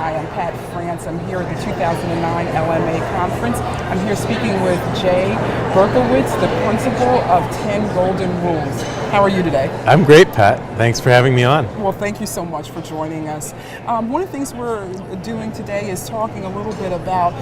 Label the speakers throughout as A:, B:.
A: Hi, I'm Pat France. I'm here at the 2009 LMA conference. I'm here speaking with Jay Berkowitz, the principal of 10 Golden Rules. How are you today?
B: I'm great, Pat. Thanks for having me on.
A: Well, thank you so much for joining us. One of the things we're doing today is talking a little bit about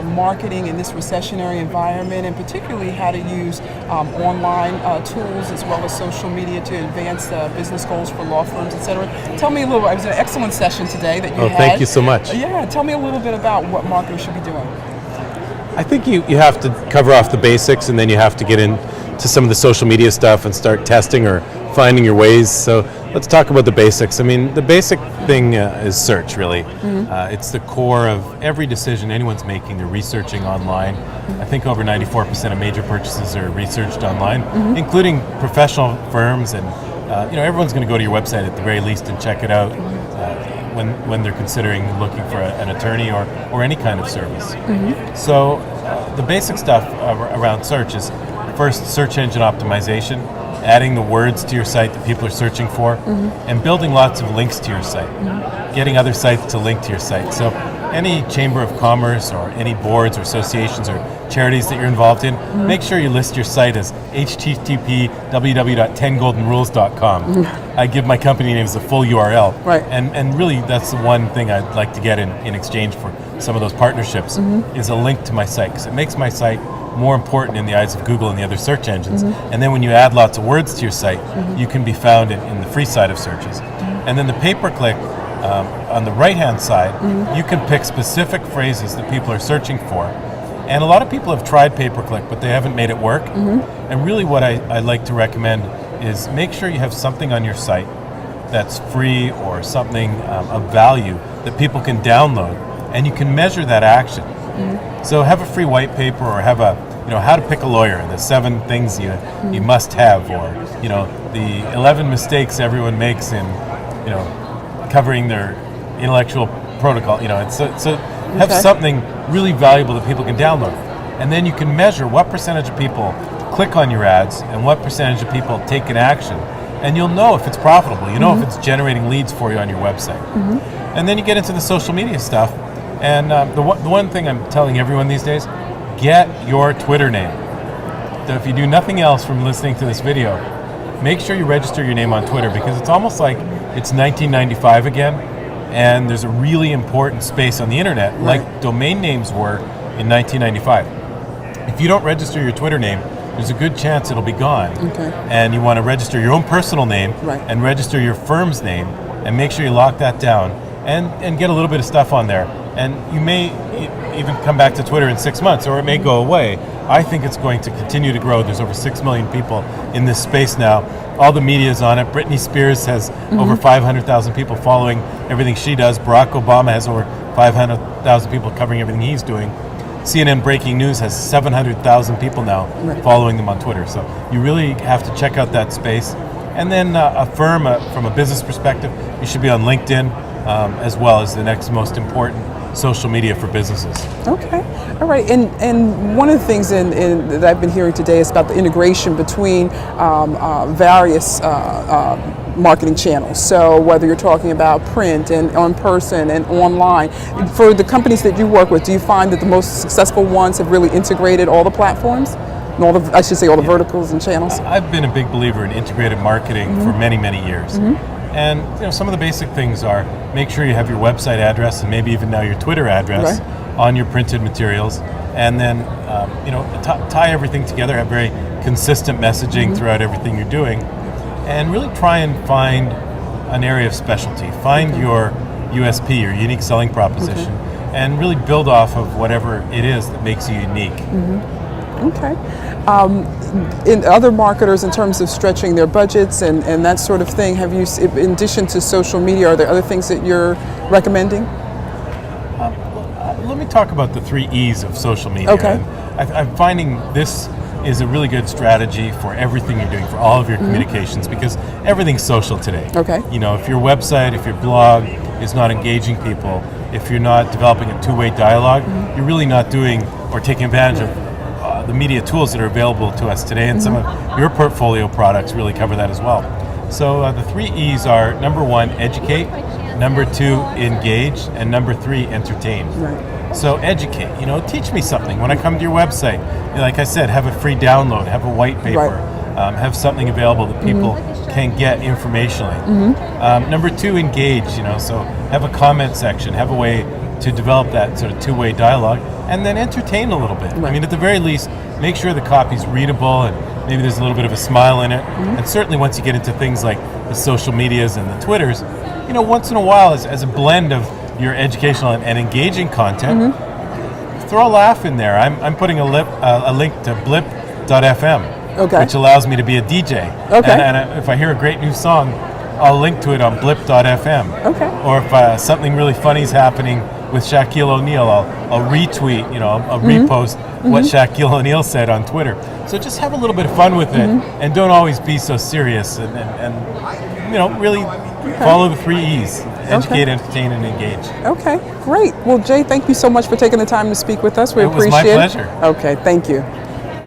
A: marketing in this recessionary environment, and particularly how to use online tools as well as social media to advance business goals for law firms, et cetera. Tell me a little bit. It was an excellent session today that you had.
B: Thank you so much.
A: Yeah, tell me a little bit about what marketers should be doing.
B: I think you have to cover off the basics, and then you have to get into some of the social media stuff and start testing or finding your ways. So let's talk about the basics. I mean, the basic thing is search, really. It's the core of every decision anyone's making. They're researching online. I think over 94% of major purchases are researched online, including professional firms, and everyone's going to go to your website at the very least and check it out when they're considering looking for an attorney or any kind of service. So the basic stuff around search is first search engine optimization, adding the words to your site that people are searching for, and building lots of links to your site, getting other sites to link to your site. So any chamber of commerce or any boards or associations or charities that you're involved in, make sure you list your site as http www.10goldenrules.com. I give my company name as a full URL.
A: Right.
B: And really that's the one thing I'd like to get in exchange for some of those partnerships is a link to my site, because it makes my site more important in the eyes of Google and the other search engines. And then when you add lots of words to your site, you can be found in the free side of searches. And then the pay-per-click, on the right-hand side, you can pick specific phrases that people are searching for. And a lot of people have tried pay-per-click, but they haven't made it work. And really what I like to recommend is make sure you have something on your site that's free or something of value that people can download, and you can measure that action. So have a free white paper, or have a, how to pick a lawyer, the 7 things you must have, or, the 11 mistakes everyone makes in, covering their intellectual protocol. So have something really valuable that people can download. And then you can measure what percentage of people click on your ads and what percentage of people take an action. And you'll know if it's profitable. You know if it's generating leads for you on your website. And then you get into the social media stuff. And the one thing I'm telling everyone these days, get your Twitter name. So if you do nothing else from listening to this video, make sure you register your name on Twitter, because it's almost like it's 1995 again, and there's a really important space on the internet, like domain names were in 1995. If you don't register your Twitter name, there's a good chance it'll be gone. And you want to register your own personal name and register your firm's name, and make sure you lock that down and get a little bit of stuff on there. And you may even come back to Twitter in 6 months, or it may go away. I think it's going to continue to grow. There's over 6 million people in this space now. All the media is on it. Britney Spears has over 500,000 people following everything she does. Barack Obama has over 500,000 people covering everything he's doing. CNN Breaking News has 700,000 people now following them on Twitter. So you really have to check out that space. And then a firm, from a business perspective, you should be on LinkedIn as well as the next most important social media for businesses.
A: Okay, all right. And one of the things that I've been hearing today is about the integration between various marketing channels. So whether you're talking about print and on person and online, for the companies that you work with, do you find that the most successful ones have really integrated all the platforms? And all the, I should say, all the verticals and channels?
B: I've been a big believer in integrated marketing for many, many years. And some of the basic things are, make sure you have your website address and maybe even now your Twitter address on your printed materials, and then tie everything together, have very consistent messaging throughout everything you're doing, and really try and find an area of specialty. Find your USP, your unique selling proposition, and really build off of whatever it is that makes you unique.
A: Okay. In other marketers, in terms of stretching their budgets and that sort of thing, have you, in addition to social media, are there other things that you're recommending?
B: Let me talk about the 3 E's of social media.
A: Okay.
B: I'm finding this is a really good strategy for everything you're doing, for all of your communications, because everything's social today.
A: Okay.
B: If your website, if your blog is not engaging people, if you're not developing a two-way dialogue, you're really not doing or taking advantage of the media tools that are available to us today, and some of your portfolio products really cover that as well. So the 3 E's are, number 1, educate. Number 2, engage. And number 3, entertain.
A: Right.
B: So educate, teach me something. When I come to your website, like I said, have a free download, have a white paper, have something available that people can get informationally. Number 2, engage, so have a comment section, have a way to develop that sort of two-way dialogue, and then entertain a little bit.
A: Right.
B: I mean, at the very least, make sure the copy's readable and maybe there's a little bit of a smile in it. And certainly once you get into things like the social medias and the Twitters, once in a while, as a blend of your educational and engaging content, throw a laugh in there. I'm putting a link to blip.fm, which allows me to be a DJ. And if I hear a great new song, I'll link to it on blip.fm. Or if something really funny is happening with Shaquille O'Neal, I'll retweet, I'll repost what Shaquille O'Neal said on Twitter. So just have a little bit of fun with it, and don't always be so serious, and really follow the 3 E's: educate, entertain, and engage.
A: Okay, great. Well, Jay, thank you so much for taking the time to speak with us. We appreciate it.
B: It was my pleasure.
A: Okay, thank you.